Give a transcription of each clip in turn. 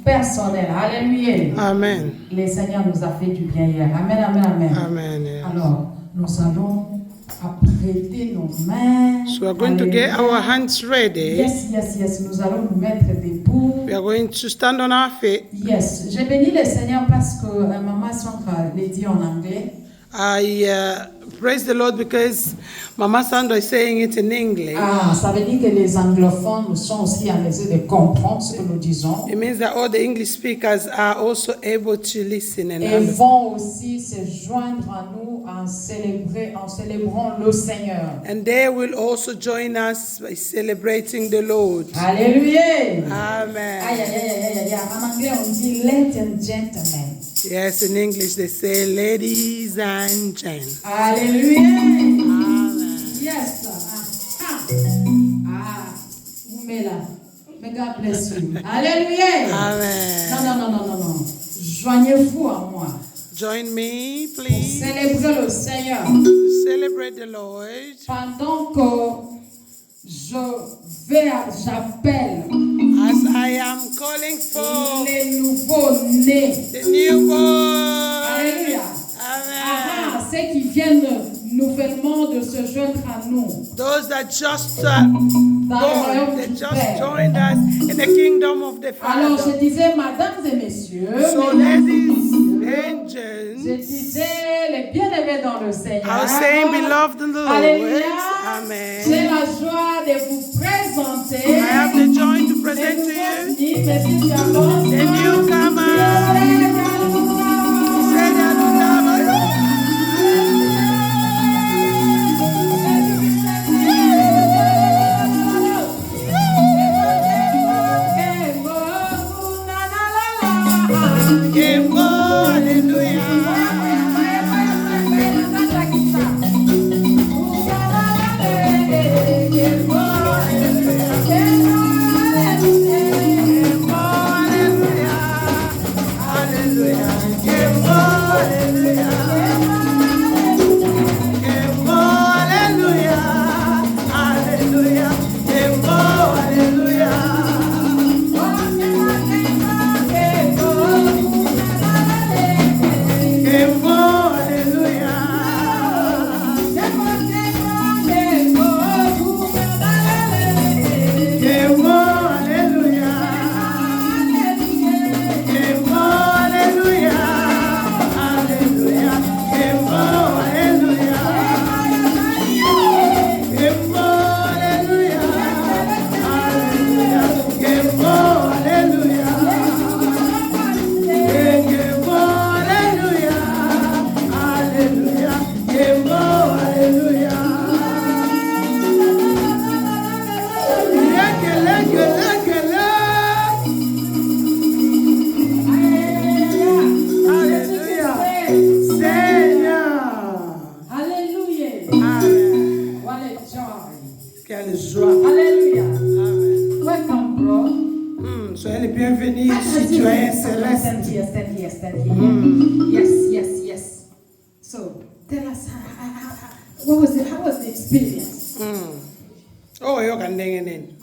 personnel. Alléluia. Amen. Le Seigneur nous a fait du bien hier. Amen, amen, amen. Amen. Yes. Alors, nous allons apprêter nos mains. So we're going to get our hands ready. Yes. Nous allons nous mettre debout. We are going to stand on our feet. Yes. J'ai béni le Seigneur parce que Maman Sandra l'a dit en anglais. I praise the Lord because Mama Sandra is saying it in English. Ça veut dire que les anglophones sont aussi en mesure de comprendre ce que nous disons. It means that all the English speakers are also able to listen and Et understand. vont aussi se joindre à nous en célébrant le Seigneur. And they will also join us by celebrating the Lord. Alléluia. Amen. Aïe. En anglais, on dit ladies and gentlemen. Yes, in English they say ladies and gents. Alléluia. Amen. Yes. Oumela. May God bless you. Alléluia. Amen. Non. Joignez-vous à moi Join me, pour please, célébrer le Seigneur. to celebrate the Lord. Pendant que j'appelle As I am calling for les nouveaux-nés. the newborn. Alléluia. Amen. Ceux qui viennent nouvellement de se joindre à nous. Those that just Dans le born, royaume they du just Père. joined us in the kingdom of the Alors je Father. disais, mesdames et messieurs, So mesdames et ladies messieurs, and je gents, disais, les bien-aimés dans le Seigneur. I was saying beloved in the Lord. Alléluia. J'ai Amen. la joie de vous présenter. I have the joy to les present to nouveaux you nés, mes filles d'avance. the newcomers. Say that Quelle joie. Alléluia. Amen. Welcome, bro. Soyez les bienvenus, citoyens célestes. Stand here. Yes. So, tell us, how was the experience? Oh, you can ding in.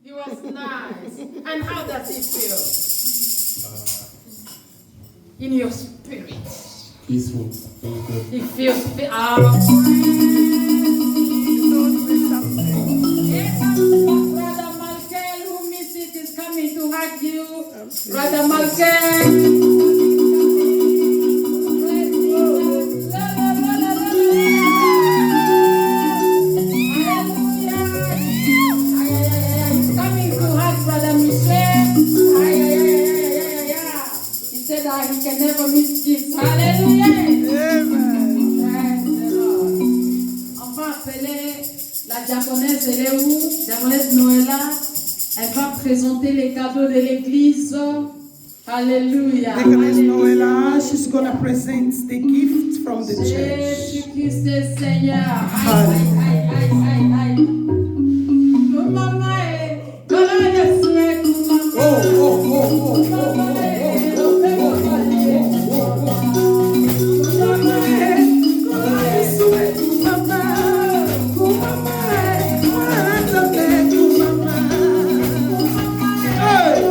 It was nice. And how does it feel? In your spirit? Peaceful. It feels, Brother Malkel, who missed it, is coming to hug you. Brother Malkel. He's coming to hug Brother Michel. He said that he can never miss this. Hallelujah. Amen. Praise the Lord. On va appeler la diaconesse, elle est où? Diaconesse Noëlla. Elle va présenter les cadeaux de l'église. Alléluia. Deaconess Noella, she's going to present the gift from the church. Jésus-Christ est Seigneur. Aïe. Maman est. Hey!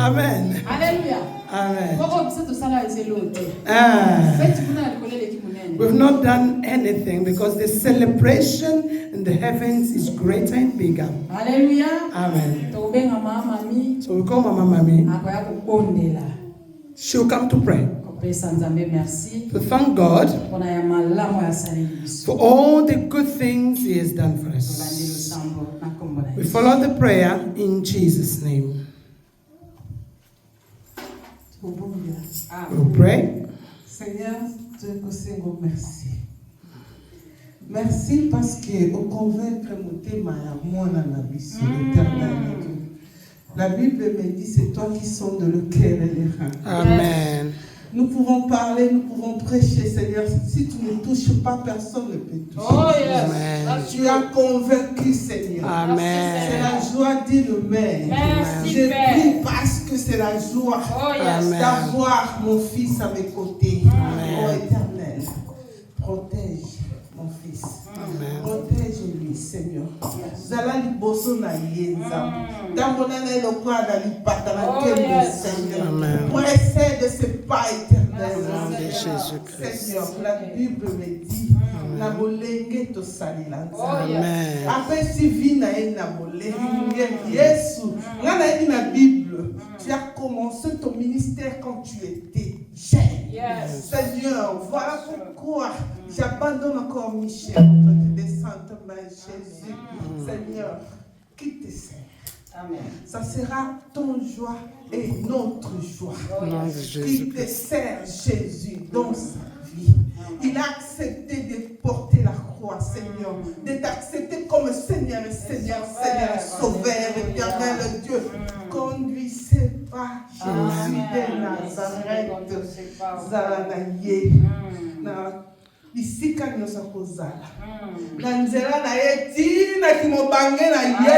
Amen. Alléluia. Amen. Pourquoi vous êtes au salaire et c'est l'autre? Ah. Faites vous n'avez collé l'équipe monnaie. We've not done anything because the celebration in the heavens is greater and bigger. Alléluia. Amen. Tobenga mama mami. So we call Mama Mami. Akoya kukondela. She'll come to pray. Kopesa Nzambe merci. To thank God Pona ya malamu ya saleli biso. for all the good things He has done for Tolandi us. lusambo na kombo na We Yesu. follow the prayer in Jesus' name. We'll pray. Seigneur, Dieu Kosengo, merci. Merci parce que au convaincre motema ya mwana na biso l'éternel Dieu. La Bible me dit c'est toi qui sondes le cœur et les reins. Amen. Nous pouvons parler, nous pouvons prêcher, Seigneur. Si tu ne touches pas, personne ne peut toucher. Oh yes. Amen. Tu as convaincu, Seigneur. C'est Amen. la joie, dit le Maire. Merci, Je Père. prie parce que c'est la joie Oh yes. Amen. d'avoir mon fils à mes côtés. Amen. Oh Éternel, protège mon fils. Amen. Protège-lui, Seigneur. Zala liboso na yenza. Tambola na lokwa na lipata na Oh, kembo, yes. Seigneur. Amen. Précède ce pas éternel. Au nom de Jésus-Christ. Seigneur, la Bible me dit, na molenge to salila nzambe. Amen. Après si vie na ye na molenge, Yesu, nga na yebi na Bible, tu as commencé ton ministère quand tu étais jeune. Yes. Seigneur, voilà pourquoi j'abandonne encore Michel entre tes saintes mains, Jésus. Seigneur, qui te sert. Amen. Ça sera ton joie et notre joie. Au nom de Qui Jésus. te sert, Jésus, dans sa vie. Il a accepté de porter la croix, Seigneur, de t'accepter comme Seigneur et Seigneur, Seigneur, Sauveur, éternel Dieu. Conduisez pas Jésus de Nazareth, Zalanaye, na bisika nyonso kozala. Na nzela na ye tina kimobange na ye,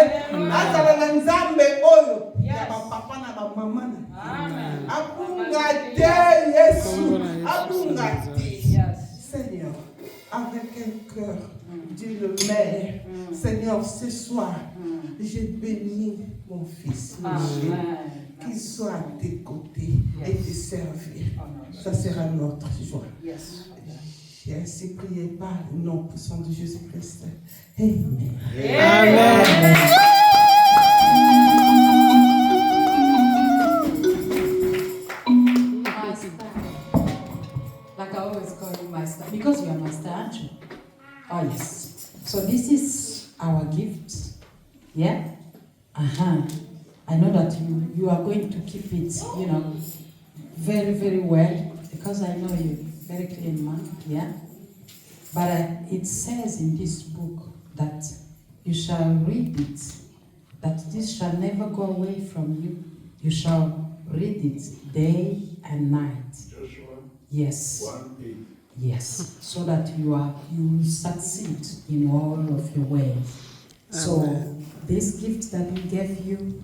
azala na nzambe oyo ya bapapa na bamama na abunga te Yesu, abunga te. Seigneur, avec un cœur, Dieu le Maire, Seigneur, ce soir, je bénis mon fils, Michel, qu'il soit à tes côtés et te servir. Ça sera notre joie. J'ai ainsi prié par le nom puissant de Jésus-Christ. Amen. Amen. Master. Like I always call you Master. Because you are Master, aren't you? Oh, yes. So this is our gift. Yeah? I know that you are going to keep it, very, very well. Because I know you. Very clean man. Yeah? But it says in this book that you shall read it. That this shall never go away from you. You shall read it day and night. Joshua Yes. 1:8. Yes. So that you will succeed in all of your ways. So this gift that we gave you,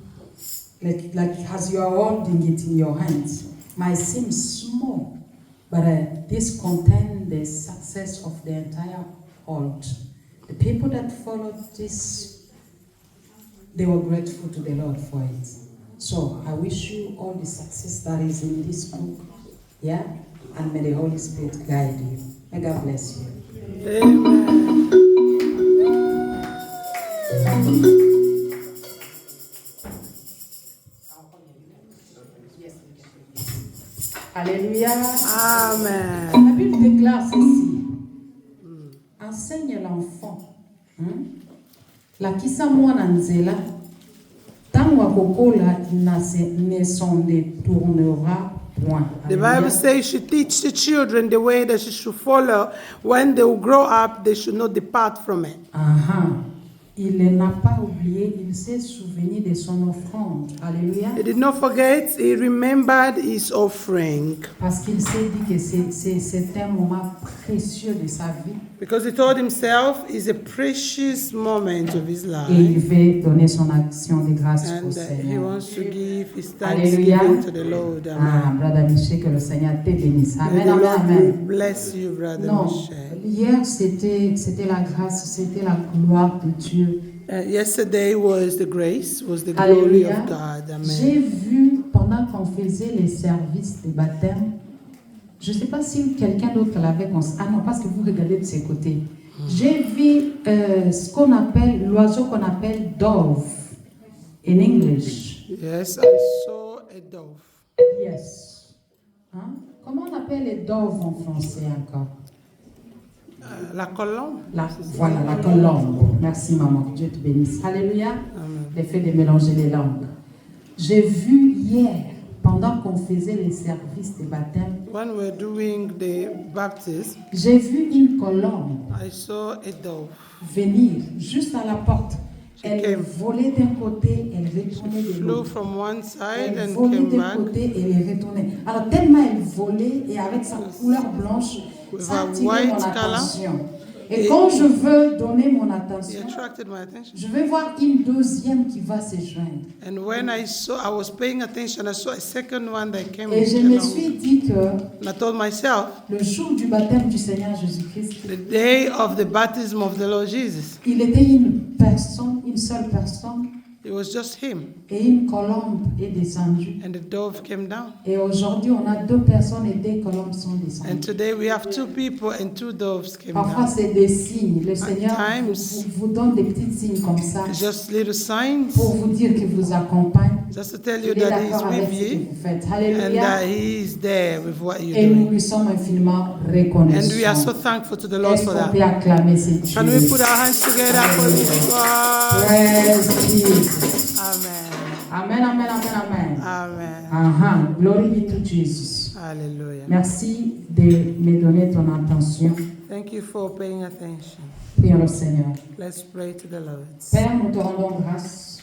like as you are holding it in your hands, might seem small, but this contains the success of the entire world. The people that followed this, they were grateful to the Lord for it. So I wish you all the success that is in this book, yeah? And may the Holy Spirit guide you. May God bless you. Amen. Alléluia. Amen. La Bible déclare ceci. Enseigne l'enfant. Lakisa mwana nzela. Tango akokola ne s'en détournera point. The Bible says you should teach the children the way that they should follow. When they will grow up, they should not depart from it. Il n'a pas oublié, il s'est souvenu de son offrande. Alléluia. He did not forget, he remembered his offering. Parce qu'il s'est dit que c'est un moment précieux de sa vie. Because he told himself it's a precious moment of his Et il life. veut donner son action de grâce au And he Seigneur. wants to give his Alléluia. thanksgiving to the Lord. Amen. Brother Michel, que le Seigneur te bénisse. May Amen, the amen, Lord amen. bless you, Brother Non, Michel. hier c'était la grâce, c'était la gloire de Dieu. Yesterday was the grace, was the glory Alléluia. of God. Amen. J'ai vu pendant qu'on faisait les services de baptême, je ne sais pas si quelqu'un d'autre l'avait constaté. Ah non, parce que vous regardez de ces côtés. J'ai vu ce qu'on appelle, l'oiseau qu'on appelle dove, in English. Yes, I saw a dove. Yes. Hein? Comment on appelle les doves en français encore? La colombe. Voilà, la colombe. Merci maman, que Dieu te bénisse. Alléluia. Le fait de mélanger les langues. J'ai vu hier, pendant qu'on faisait les services de baptême, When we were doing the baptism, j'ai vu une colombe I saw a dove. venir juste à la porte. Elle came. volait d'un côté, elle retournait de Flew l'autre. from one side Elle and volait came d'un back côté et elle retournait. Alors tellement elle volait et avec sa couleur blanche, ça a attirait white mon color. attention. Et quand je veux donner mon It attention, attracted my attention. je vais voir une deuxième qui va se joindre. And when I was paying attention, I saw a second one that came Et je me along. suis dit que And I told myself, le jour du baptême du Seigneur Jésus-Christ, the day of the baptism of the Lord Jesus, il était une personne, une seule personne, it was just him. et une colombe est descendue. And the dove came down. Et aujourd'hui, on a 2 personnes et 2 colombes sont And descendues. today we have 2 people and 2 doves came Parfois, down. c'est des signes. Le Seigneur times, vous donne des petits signes comme ça Just little signs, pour vous dire qu'il vous accompagne. just to tell Il you est that he's d'accord avec with ce que you vous faites. and Alléluia. that he's there with what you're Et nous doing. lui sommes infiniment And we are so reconnaissants. thankful to the Lord Est-ce for qu'on peut that. acclamer ce Dieu? Can we put our hands together for this God? Praise Jesus. Amen. Amen, amen, amen, amen. Amen. Uh-huh. Glory be to Jesus. Hallelujah. Merci de me donner ton attention. Thank you for paying attention. Prions le Seigneur. Let's pray to the Lord. Père, nous te rendons grâce